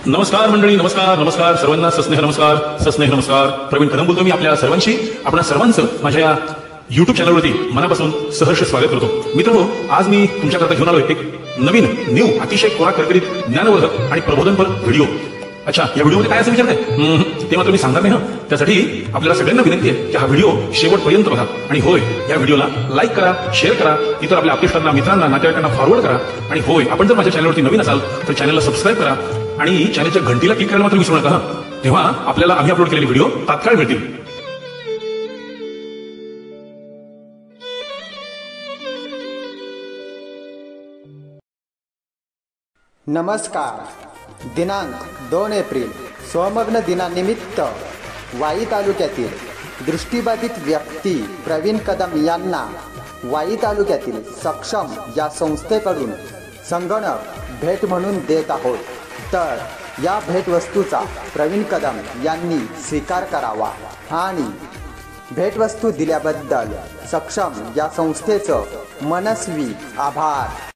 नमस्कार मंडळी, नमस्कार नमस्कार सर्वांना सस्नेह नमस्कार, सस्नेह नमस्कार. प्रवीण कदम बोलतो मी आपल्या सर्वांशी. आपण सर्वांचं माझ्या या युट्यूब चॅनलवरती मनापासून सहर्ष स्वागत करतो. मित्रांनो, आज मी तुमच्याकरता घेऊन आलोय एक नवीन अतिशय कोरा करकरीत ज्ञानवर्धक आणि प्रबोधनपर व्हिडिओ. अच्छा, या व्हिडिओमध्ये काय असं विचारताय ते मात्र मी सांगणार नाही. त्यासाठी आपल्याला सगळ्यांना विनंती आहे की हा व्हिडिओ शेवटपर्यंत बघा. आणि होय, या व्हिडिओला लाईक करा, शेअर करा, इतर आपल्या आप्तेष्टांना, मित्रांना, नातेवाईकांना फॉरवर्ड करा. आणि होय, आपण जर माझ्या चॅनलवरती नवीन असाल तर चॅनलला सबस्क्राईब करा आणि चॅनलच्या घंटीला क्लिक करायला मात्र विसरू नका. तेव्हा आपल्याला आम्ही अपलोड केलेले व्हिडिओ तात्काळ मिळतील. नमस्कार. दिनांक 2 एप्रिल स्वमग्न दिनानिमित्त वाई तालुक्यातील दृष्टिबाधित व्यक्ती प्रवीण कदम यांना वाई तालुक्यातील सक्षम या संस्थेकडून संगणक भेट म्हणून देत आहोत. तर या भेटवस्तूचा प्रवीण कदम यांनी स्वीकार करावा आणि भेटवस्तू दिल्याबद्दल सक्षम या संस्थेचं मनस्वी आभार.